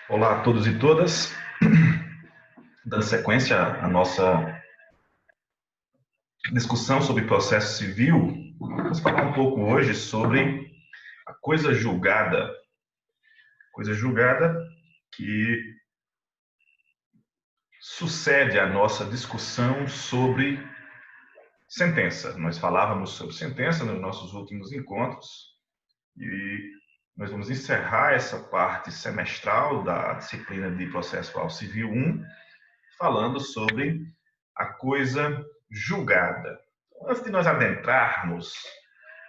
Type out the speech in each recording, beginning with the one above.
Olá a todos e todas. Dando sequência à nossa discussão sobre processo civil, vamos falar um pouco hoje sobre a coisa julgada. Coisa julgada que sucede à nossa discussão sobre sentença. Nós falávamos sobre sentença nos nossos últimos encontros e nós vamos encerrar essa parte semestral da disciplina de Processual Civil 1 falando sobre a coisa julgada. Antes de nós adentrarmos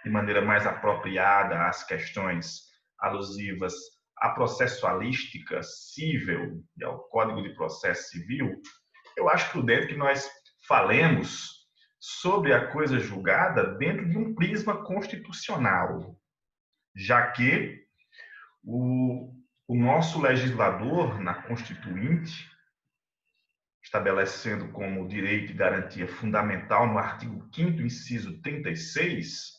de maneira mais apropriada às questões alusivas à processualística civil e ao Código de Processo Civil, eu acho prudente que nós falemos sobre a coisa julgada dentro de um prisma constitucional, já que o nosso legislador, na Constituinte, estabelecendo como direito e garantia fundamental no artigo 5º, inciso 36,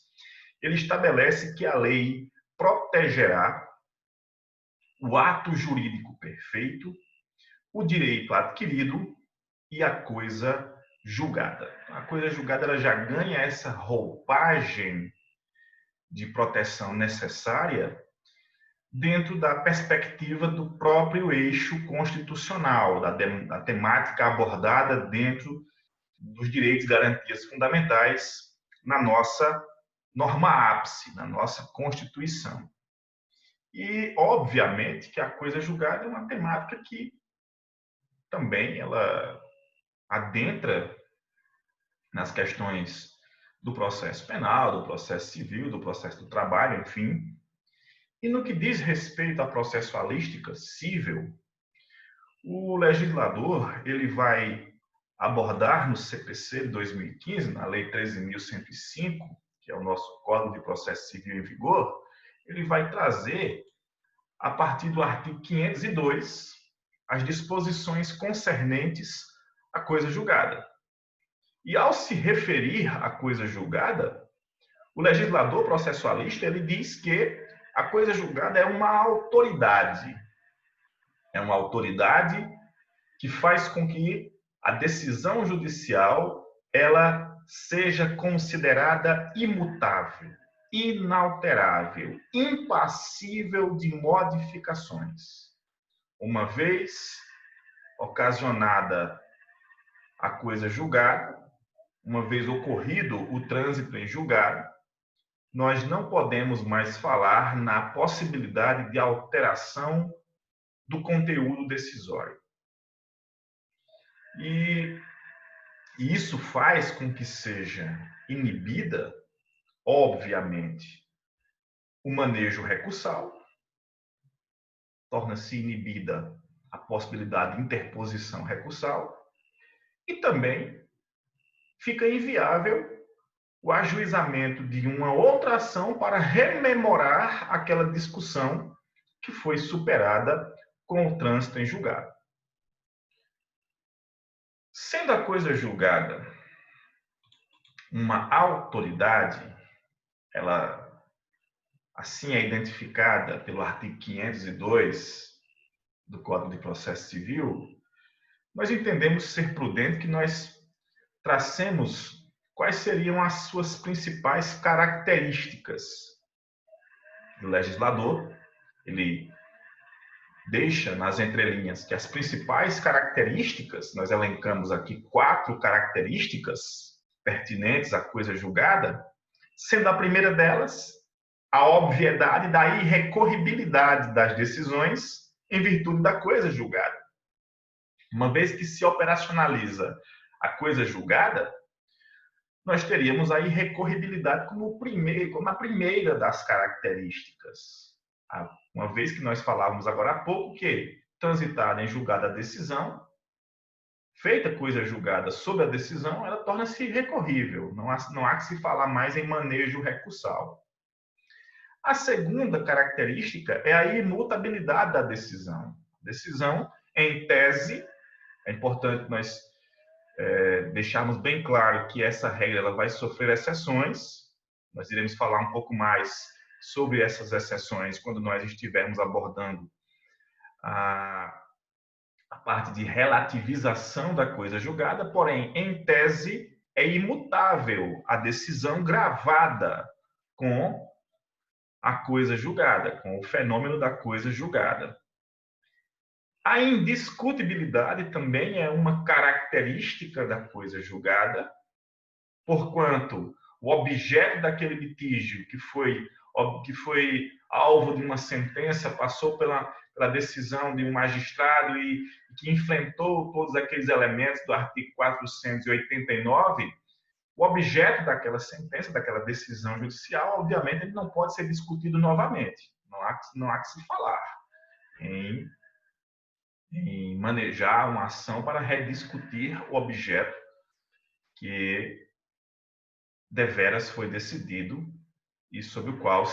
ele estabelece que a lei protegerá o ato jurídico perfeito, o direito adquirido e a coisa julgada. A coisa julgada ela já ganha essa roupagem de proteção necessária dentro da perspectiva do próprio eixo constitucional, da temática abordada dentro dos direitos e garantias fundamentais na nossa norma ápice, na nossa Constituição. E, obviamente, que a coisa julgada é uma temática que também ela adentra nas questões do processo penal, do processo civil, do processo do trabalho, enfim. E no que diz respeito à processualística civil, o legislador ele vai abordar no CPC de 2015, na Lei 13.105, que é o nosso Código de Processo Civil em vigor, ele vai trazer, a partir do artigo 502, as disposições concernentes à coisa julgada. E ao se referir à coisa julgada, o legislador processualista ele diz que a coisa julgada é uma autoridade. É uma autoridade que faz com que a decisão judicial ela seja considerada imutável, inalterável, impassível de modificações. Uma vez ocasionada a coisa julgada, uma vez ocorrido o trânsito em julgado, nós não podemos mais falar na possibilidade de alteração do conteúdo decisório. E isso faz com que seja inibida, obviamente, o manejo recursal, torna-se inibida a possibilidade de interposição recursal e também fica inviável o ajuizamento de uma outra ação para rememorar aquela discussão que foi superada com o trânsito em julgado. Sendo a coisa julgada uma autoridade, ela assim é identificada pelo artigo 502 do Código de Processo Civil, nós entendemos ser prudente que nós tracemos quais seriam as suas principais características. O legislador, ele deixa nas entrelinhas que as principais características, nós elencamos aqui 4 características pertinentes à coisa julgada, sendo a primeira delas a obviedade da irrecorribilidade das decisões em virtude da coisa julgada. Uma vez que se operacionaliza a coisa julgada, nós teríamos a irrecorribilidade como a primeira das características. Uma vez que nós falávamos agora há pouco que, transitada em julgada a decisão, feita coisa julgada sob a decisão, ela torna-se irrecorrível. Não há que se falar mais em manejo recursal. A segunda característica é a imutabilidade da decisão. Decisão, em tese, é importante nós deixarmos bem claro que essa regra ela vai sofrer exceções. Nós iremos falar um pouco mais sobre essas exceções quando nós estivermos abordando a, a parte de relativização da coisa julgada, porém, em tese, é imutável a decisão gravada com a coisa julgada, com o fenômeno da coisa julgada. A indiscutibilidade também é uma característica da coisa julgada, porquanto o objeto daquele litígio que foi alvo de uma sentença passou pela decisão de um magistrado e que enfrentou todos aqueles elementos do artigo 489, o objeto daquela sentença, daquela decisão judicial, obviamente, ele não pode ser discutido novamente. Não há que se falar em manejar uma ação para rediscutir o objeto que deveras foi decidido e sobre o qual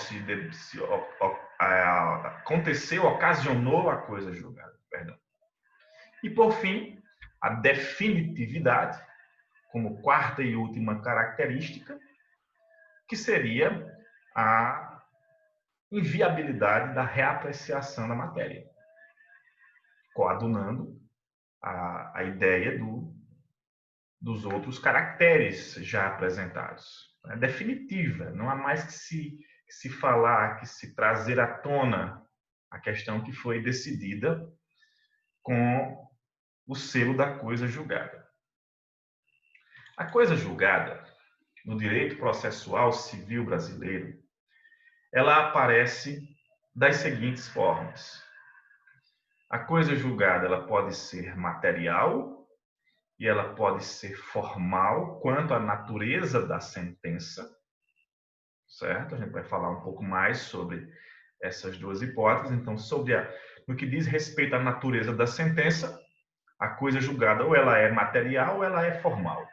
aconteceu, ocasionou a coisa julgada. Perdão. E, por fim, a definitividade, como quarta e última característica, que seria a inviabilidade da reapreciação da matéria, coadunando a ideia dos outros caracteres já apresentados. É definitiva, não há mais que se falar, que se trazer à tona a questão que foi decidida com o selo da coisa julgada. A coisa julgada, no direito processual civil brasileiro, ela aparece das seguintes formas. A coisa julgada ela pode ser material e ela pode ser formal quanto à natureza da sentença, certo? A gente vai falar um pouco mais sobre essas duas hipóteses. Então, no que diz respeito à natureza da sentença, a coisa julgada ou ela é material ou ela é formal.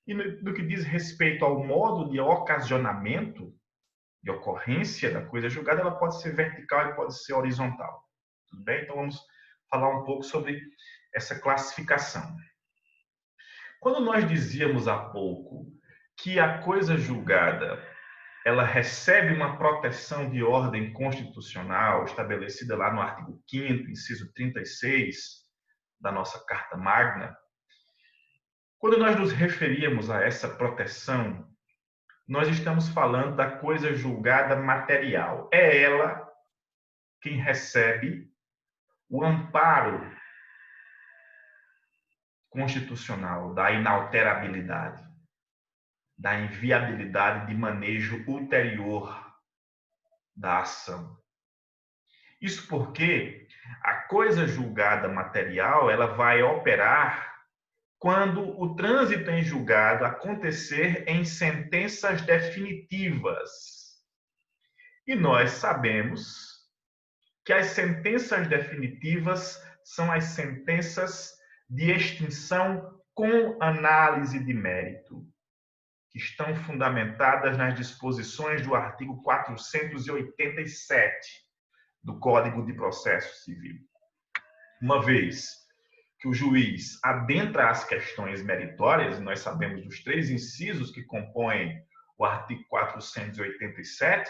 E no que diz respeito ao modo de ocasionamento, de ocorrência da coisa julgada, ela pode ser vertical e pode ser horizontal. Tudo bem? Então, vamos falar um pouco sobre essa classificação. Quando nós dizíamos há pouco que a coisa julgada ela recebe uma proteção de ordem constitucional estabelecida lá no artigo 5º, inciso 36 da nossa Carta Magna, quando nós nos referíamos a essa proteção, nós estamos falando da coisa julgada material. É ela quem recebe o amparo constitucional da inalterabilidade, da inviabilidade de manejo ulterior da ação. Isso porque a coisa julgada material ela vai operar quando o trânsito em julgado acontecer em sentenças definitivas. E nós sabemos que as sentenças definitivas são as sentenças de extinção com análise de mérito, que estão fundamentadas nas disposições do artigo 487 do Código de Processo Civil. Uma vez que o juiz adentra as questões meritórias, e nós sabemos dos 3 incisos que compõem o artigo 487,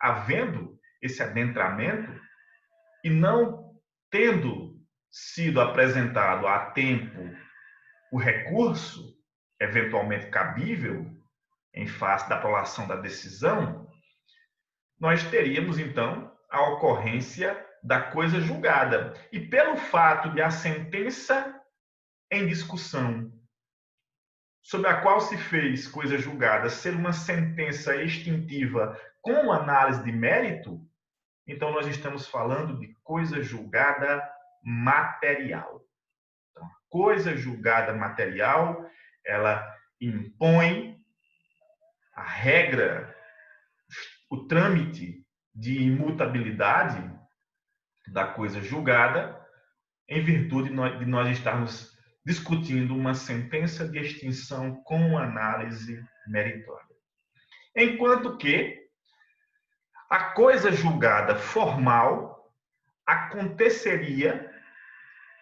havendo esse adentramento e não tendo sido apresentado a tempo o recurso, eventualmente cabível, em face da aprovação da decisão, nós teríamos, então, a ocorrência da coisa julgada. E pelo fato de a sentença em discussão, sobre a qual se fez coisa julgada, ser uma sentença extintiva com análise de mérito, então nós estamos falando de coisa julgada material. Então, a coisa julgada material, ela impõe a regra, o trâmite de imutabilidade da coisa julgada, em virtude de nós estarmos discutindo uma sentença de extinção com análise meritória. Enquanto que a coisa julgada formal aconteceria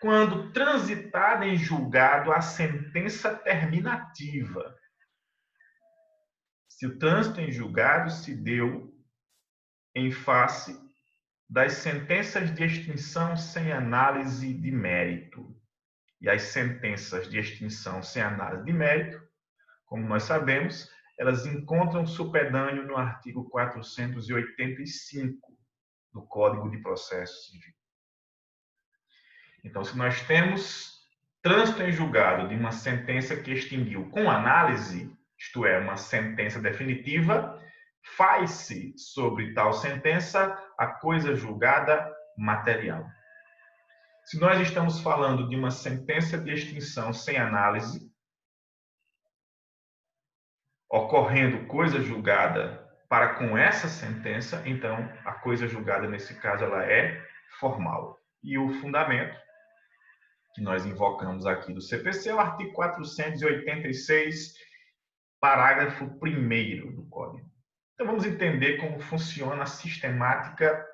quando transitada em julgado a sentença terminativa. Se o trânsito em julgado se deu em face das sentenças de extinção sem análise de mérito. E as sentenças de extinção sem análise de mérito, como nós sabemos, elas encontram supedâneo no artigo 485 do Código de Processo Civil. Então, se nós temos trânsito em julgado de uma sentença que extinguiu com análise, isto é, uma sentença definitiva, faz-se sobre tal sentença a coisa julgada material. Se nós estamos falando de uma sentença de extinção sem análise, ocorrendo coisa julgada para com essa sentença, então a coisa julgada nesse caso ela é formal. E o fundamento que nós invocamos aqui do CPC é o artigo 486, parágrafo 1º do Código. Então vamos entender como funciona a sistemática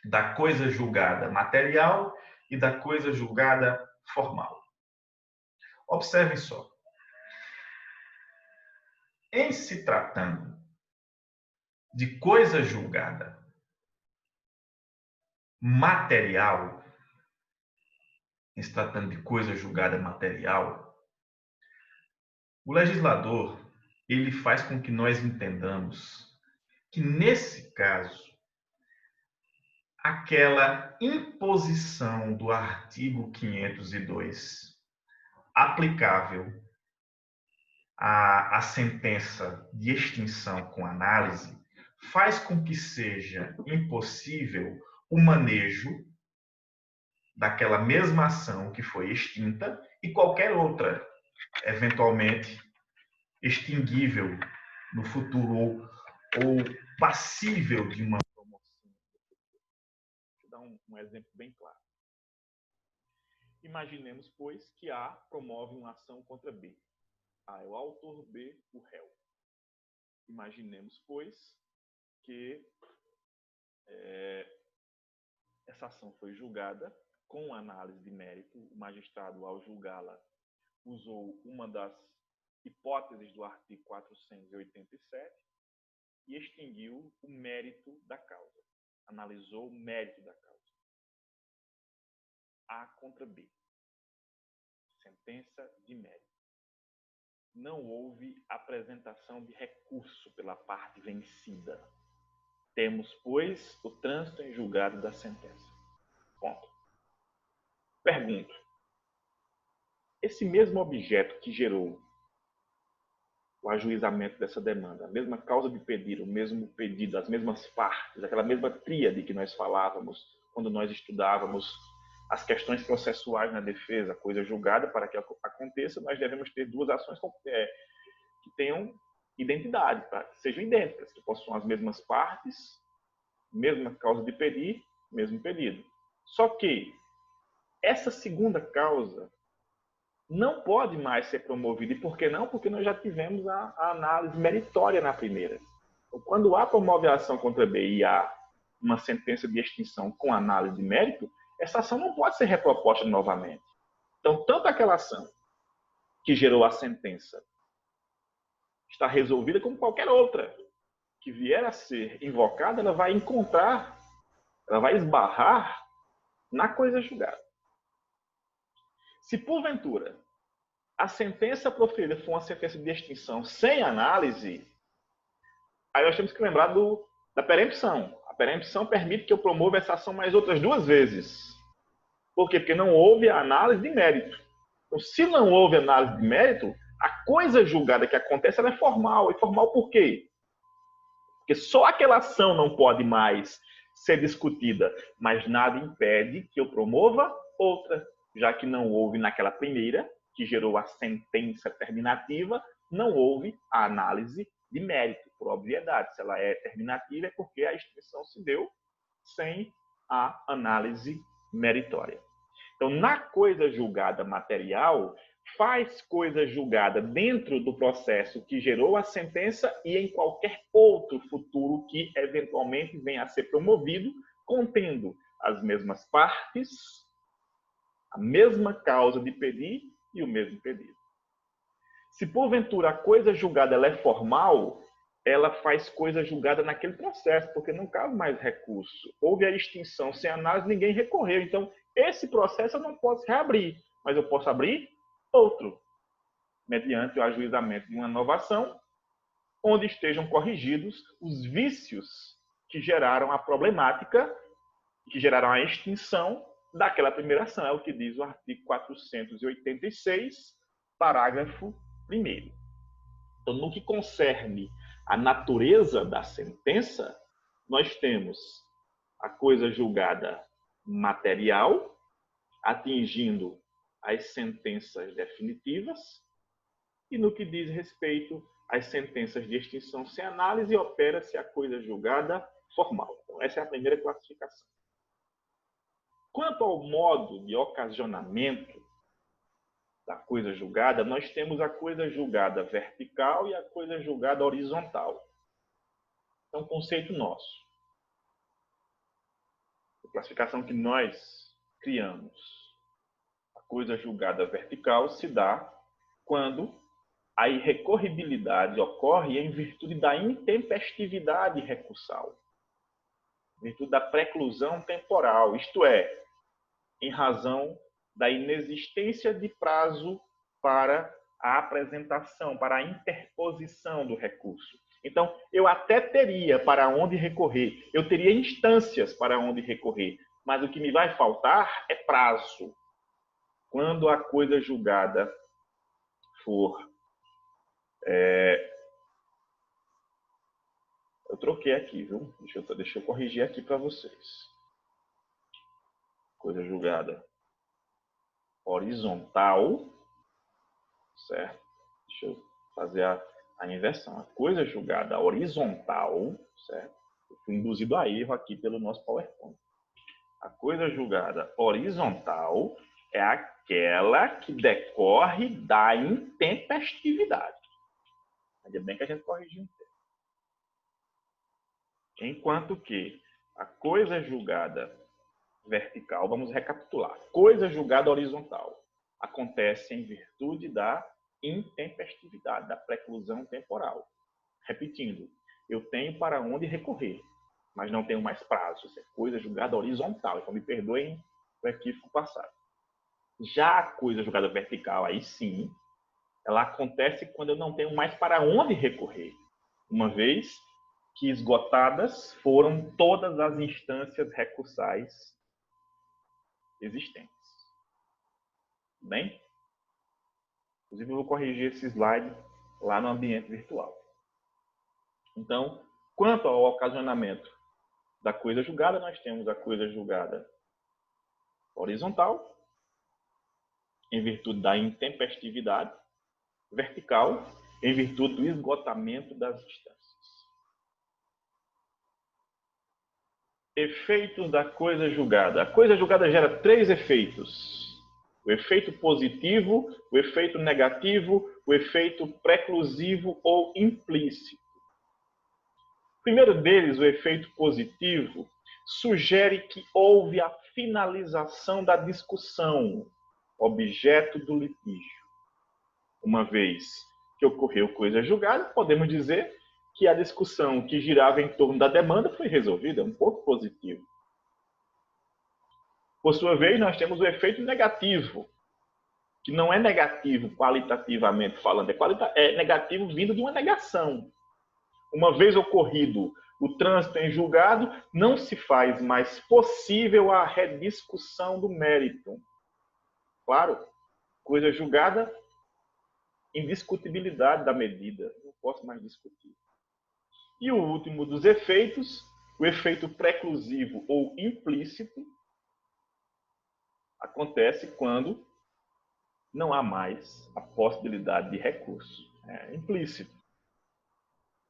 da coisa julgada material e da coisa julgada formal. Observem só. Em se tratando de coisa julgada material, em se tratando de coisa julgada material, o legislador ele faz com que nós entendamos que, nesse caso, aquela imposição do artigo 502 aplicável à sentença de extinção com análise faz com que seja impossível o manejo daquela mesma ação que foi extinta e qualquer outra, eventualmente, extinguível no futuro ou passível de uma promoção. Deixa eu dar um exemplo bem claro. Imaginemos, pois, que A promove uma ação contra B. A é o autor, B, o réu. Imaginemos, pois, que essa ação foi julgada com análise de mérito. O magistrado, ao julgá-la, usou uma das hipóteses do artigo 487 e extinguiu o mérito da causa. Analisou o mérito da causa. A contra B. Sentença de mérito. Não houve apresentação de recurso pela parte vencida. Temos, pois, o trânsito em julgado da sentença. Ponto. Pergunto. Esse mesmo objeto que gerou o ajuizamento dessa demanda, a mesma causa de pedir, o mesmo pedido, as mesmas partes, aquela mesma tríade que nós falávamos quando nós estudávamos as questões processuais na defesa, coisa julgada, para que aconteça, nós devemos ter duas ações que tenham identidade, para que sejam idênticas, que possuam as mesmas partes, mesma causa de pedir, mesmo pedido. Só que essa segunda causa não pode mais ser promovida. E por que não? Porque nós já tivemos a análise meritória na primeira. Então, quando A promove a ação contra B e há uma sentença de extinção com análise de mérito, essa ação não pode ser reproposta novamente. Então, tanto aquela ação que gerou a sentença está resolvida, como qualquer outra que vier a ser invocada, ela vai encontrar, ela vai esbarrar na coisa julgada. Se, porventura, a sentença proferida for uma sentença de extinção sem análise, aí nós temos que lembrar da perempção. A perempção permite que eu promova essa ação mais outras duas vezes. Por quê? Porque não houve a análise de mérito. Então, se não houve análise de mérito, a coisa julgada que acontece ela é formal. E formal por quê? Porque só aquela ação não pode mais ser discutida, mas nada impede que eu promova outra, já que não houve naquela primeira, que gerou a sentença terminativa, não houve a análise de mérito, por obviedade. Se ela é terminativa, é porque a extinção se deu sem a análise meritória. Então, na coisa julgada material, faz coisa julgada dentro do processo que gerou a sentença e em qualquer outro futuro que eventualmente venha a ser promovido, contendo as mesmas partes, a mesma causa de pedir e o mesmo pedido. Se porventura a coisa julgada ela é formal, ela faz coisa julgada naquele processo, porque não cabe mais recurso. Houve a extinção sem análise, ninguém recorreu. Então, esse processo eu não posso reabrir, mas eu posso abrir outro, mediante o ajuizamento de uma nova ação, onde estejam corrigidos os vícios que geraram a problemática, que geraram a extinção daquela primeira ação. É o que diz o artigo 486, parágrafo 1º. Então, no que concerne a natureza da sentença, nós temos a coisa julgada material, atingindo as sentenças definitivas, e no que diz respeito às sentenças de extinção sem análise, opera-se a coisa julgada formal. Então, essa é a primeira classificação. Quanto ao modo de ocasionamento da coisa julgada, nós temos a coisa julgada vertical e a coisa julgada horizontal. É um conceito nosso. A classificação que nós criamos. A coisa julgada vertical se dá quando a irrecorribilidade ocorre em virtude da intempestividade recursal, em virtude da preclusão temporal, isto é, em razão da inexistência de prazo para a apresentação, para a interposição do recurso. Então, eu até teria para onde recorrer, eu teria instâncias para onde recorrer, mas o que me vai faltar é prazo. Quando a coisa julgada for... Eu troquei aqui, viu? Deixa eu corrigir aqui para vocês. Coisa julgada horizontal, certo? Deixa eu fazer a inversão. A coisa julgada horizontal, certo? Eu fui induzido a erro aqui pelo nosso PowerPoint. A coisa julgada horizontal é aquela que decorre da intempestividade. Ainda bem que a gente corrigiu um tempo. Enquanto que a coisa julgada vertical, vamos recapitular. Coisa julgada horizontal acontece em virtude da intempestividade, da preclusão temporal. Repetindo, eu tenho para onde recorrer, mas não tenho mais prazo. Isso é coisa julgada horizontal. Então, me perdoem o equívoco passado. Já a coisa julgada vertical, aí sim, ela acontece quando eu não tenho mais para onde recorrer, uma vez que esgotadas foram todas as instâncias recursais existentes. Bem? Inclusive, eu vou corrigir esse slide lá no ambiente virtual. Então, quanto ao ocasionamento da coisa julgada, nós temos a coisa julgada horizontal, em virtude da intempestividade, vertical, em virtude do esgotamento das instâncias. Efeitos da coisa julgada. A coisa julgada gera 3 efeitos. O efeito positivo, o efeito negativo, o efeito preclusivo ou implícito. O primeiro deles, o efeito positivo, sugere que houve a finalização da discussão, objeto do litígio. Uma vez que ocorreu coisa julgada, podemos dizer que a discussão que girava em torno da demanda foi resolvida, um ponto positivo. Por sua vez, nós temos o efeito negativo, que não é negativo qualitativamente falando, é negativo vindo de uma negação. Uma vez ocorrido o trânsito em julgado, não se faz mais possível a rediscussão do mérito. Claro, coisa julgada, indiscutibilidade da medida, não posso mais discutir. E o último dos efeitos, o efeito preclusivo ou implícito, acontece quando não há mais a possibilidade de recurso. É implícito.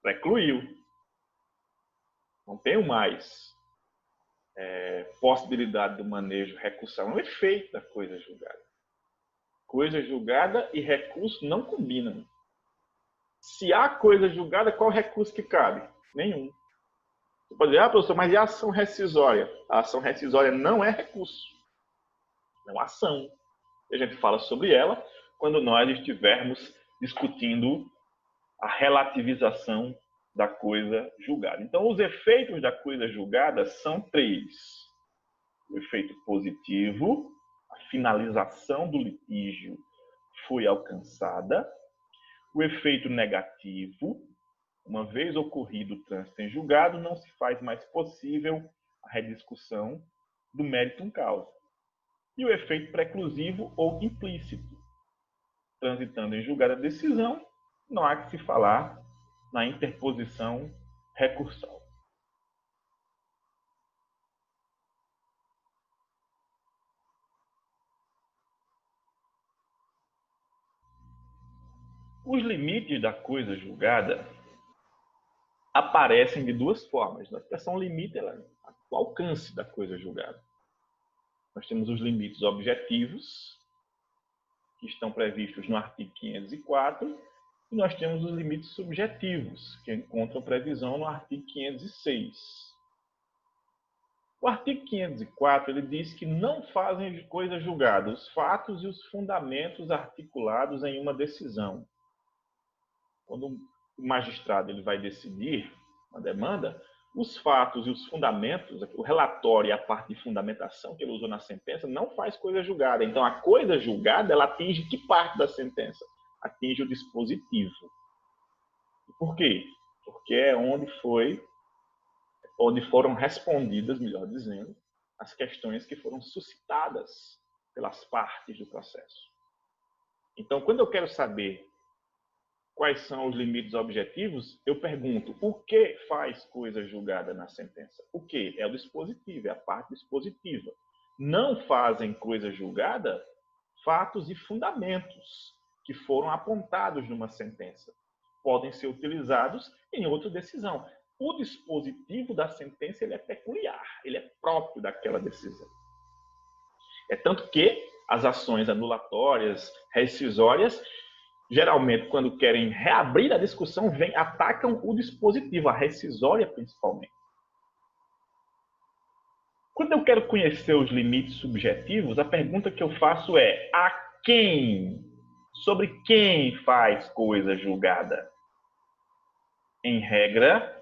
Precluiu. Não tenho mais possibilidade do manejo recursal. É um efeito da coisa julgada. Coisa julgada e recurso não combinam. Se há coisa julgada, qual recurso que cabe? Nenhum. Você pode dizer, professor, mas e a ação rescisória? A ação rescisória não é recurso. É uma ação. E a gente fala sobre ela quando nós estivermos discutindo a relativização da coisa julgada. Então, os efeitos da coisa julgada são 3. O efeito positivo, a finalização do litígio foi alcançada. O efeito negativo, uma vez ocorrido o trânsito em julgado, não se faz mais possível a rediscussão do méritum causa. E o efeito preclusivo ou implícito. Transitando em julgada a decisão, não há que se falar na interposição recursal. Os limites da coisa julgada aparecem de 2 formas. A expressão limite é o alcance da coisa julgada. Nós temos os limites objetivos, que estão previstos no artigo 504, e nós temos os limites subjetivos, que encontram previsão no artigo 506. O artigo 504 ele diz que não fazem de coisa julgada os fatos e os fundamentos articulados em uma decisão. Quando o magistrado ele vai decidir uma demanda, os fatos e os fundamentos, o relatório e a parte de fundamentação que ele usou na sentença, não faz coisa julgada. Então, a coisa julgada, ela atinge que parte da sentença? Atinge o dispositivo. Por quê? Porque é onde foram respondidas, melhor dizendo, as questões que foram suscitadas pelas partes do processo. Então, quando eu quero saber quais são os limites objetivos, eu pergunto, o que faz coisa julgada na sentença? O que? É o dispositivo, é a parte dispositiva. Não fazem coisa julgada fatos e fundamentos que foram apontados numa sentença. Podem ser utilizados em outra decisão. O dispositivo da sentença ele é peculiar, ele é próprio daquela decisão. É tanto que as ações anulatórias, rescisórias, geralmente, quando querem reabrir a discussão, atacam o dispositivo, a rescisória principalmente. Quando eu quero conhecer os limites subjetivos, a pergunta que eu faço é: a quem? Sobre quem faz coisa julgada? Em regra,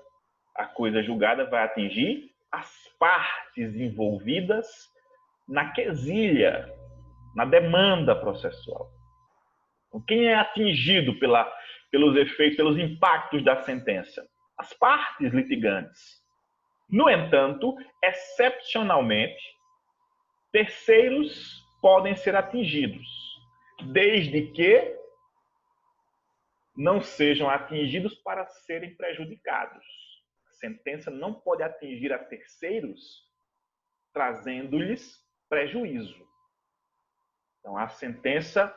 a coisa julgada vai atingir as partes envolvidas na quesilha, na demanda processual. Quem é atingido pelos efeitos, pelos impactos da sentença? As partes litigantes. No entanto, excepcionalmente, terceiros podem ser atingidos, desde que não sejam atingidos para serem prejudicados. A sentença não pode atingir a terceiros, trazendo-lhes prejuízo. Então, a sentença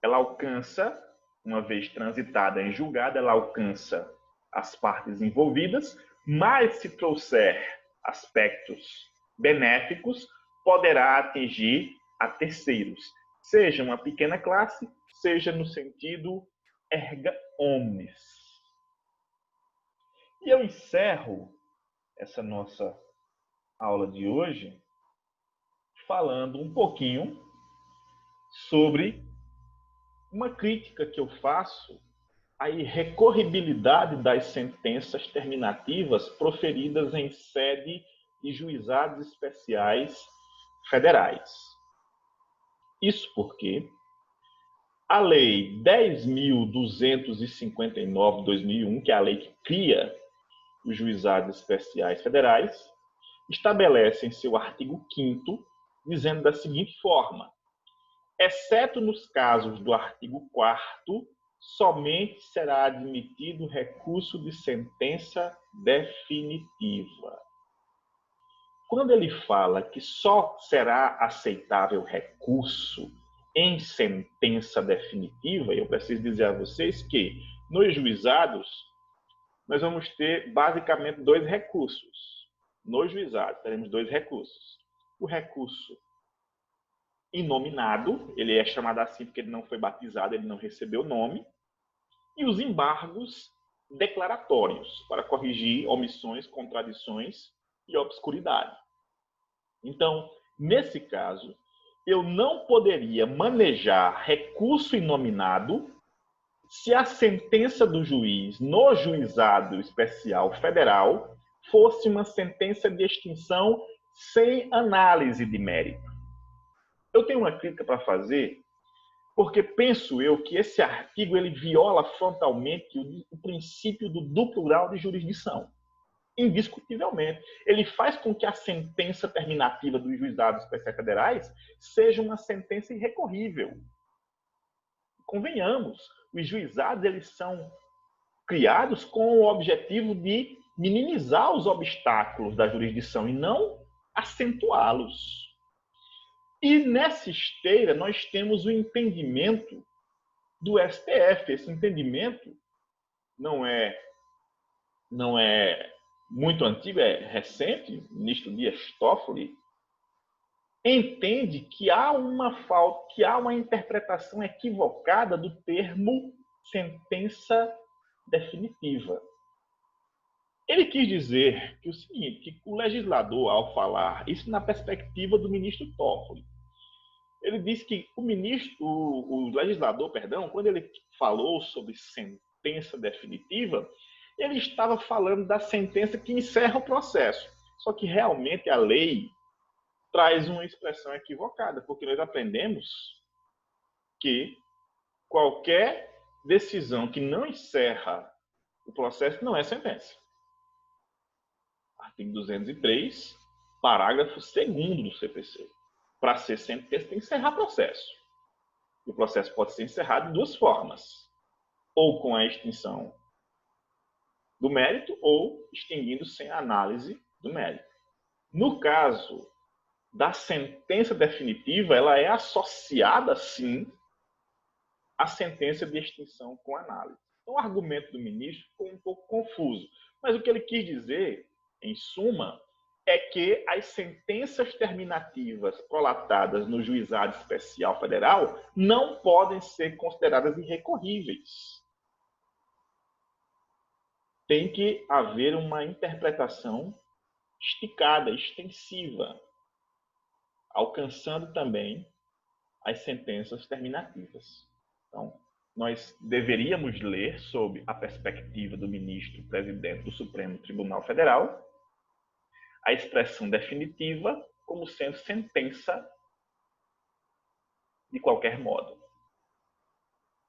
ela alcança, uma vez transitada em julgado, ela alcança as partes envolvidas, mas se trouxer aspectos benéficos, poderá atingir a terceiros, seja uma pequena classe, seja no sentido erga omnes. E eu encerro essa nossa aula de hoje falando um pouquinho sobre uma crítica que eu faço à irrecorribilidade das sentenças terminativas proferidas em sede de juizados especiais federais. Isso porque a Lei 10.259 de 2001, que é a lei que cria os juizados especiais federais, estabelece em seu artigo 5º, dizendo da seguinte forma: exceto nos casos do artigo 4º, somente será admitido recurso de sentença definitiva. Quando ele fala que só será aceitável recurso em sentença definitiva, eu preciso dizer a vocês que nos juizados nós vamos ter basicamente 2 recursos. Nos juizados teremos 2 recursos. O recurso inominado, ele é chamado assim porque ele não foi batizado, ele não recebeu nome, e os embargos declaratórios, para corrigir omissões, contradições e obscuridade. Então, nesse caso, eu não poderia manejar recurso inominado se a sentença do juiz no juizado especial federal fosse uma sentença de extinção sem análise de mérito. Eu tenho uma crítica para fazer, porque penso eu que esse artigo ele viola frontalmente o princípio do duplo grau de jurisdição. Indiscutivelmente. Ele faz com que a sentença terminativa dos juizados especiais federais seja uma sentença irrecorrível. Convenhamos, os juizados eles são criados com o objetivo de minimizar os obstáculos da jurisdição e não acentuá-los. E nessa esteira nós temos o entendimento do STF. Esse entendimento não é muito antigo, é recente. O ministro Dias Toffoli entende que há uma interpretação equivocada do termo sentença definitiva. Ele quis dizer que o seguinte, que o legislador, ao falar, isso na perspectiva do ministro Toffoli, ele disse que o legislador, quando ele falou sobre sentença definitiva, ele estava falando da sentença que encerra o processo. Só que realmente a lei traz uma expressão equivocada, porque nós aprendemos que qualquer decisão que não encerra o processo não é sentença. Artigo 203, parágrafo 2º do CPC. Para ser sentença, tem que encerrar processo. E o processo pode ser encerrado de duas formas. Ou com a extinção do mérito, ou extinguindo sem análise do mérito. No caso da sentença definitiva, ela é associada, sim, à sentença de extinção com análise. Então, o argumento do ministro ficou um pouco confuso. Mas o que ele quis dizer, em suma, é que as sentenças terminativas prolatadas no juizado especial federal não podem ser consideradas irrecorríveis. Tem que haver uma interpretação esticada, extensiva, alcançando também as sentenças terminativas. Então, nós deveríamos ler sob a perspectiva do ministro-presidente do Supremo Tribunal Federal a expressão definitiva como sendo sentença de qualquer modo.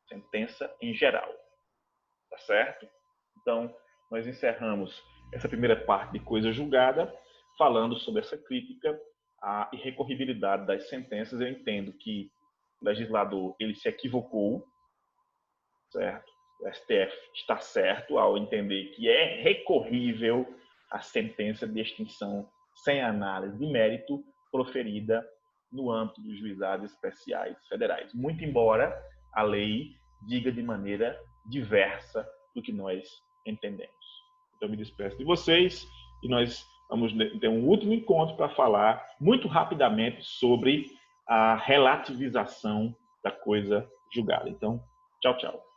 Sentença em geral. Tá certo? Então, nós encerramos essa primeira parte de coisa julgada, falando sobre essa crítica à irrecorribilidade das sentenças. Eu entendo que o legislador ele se equivocou, certo? O STF está certo ao entender que é recorrível a sentença de extinção sem análise de mérito proferida no âmbito dos juizados especiais federais. Muito embora a lei diga de maneira diversa do que nós entendemos. Então, eu me despeço de vocês e nós vamos ter um último encontro para falar muito rapidamente sobre a relativização da coisa julgada. Então, tchau, tchau.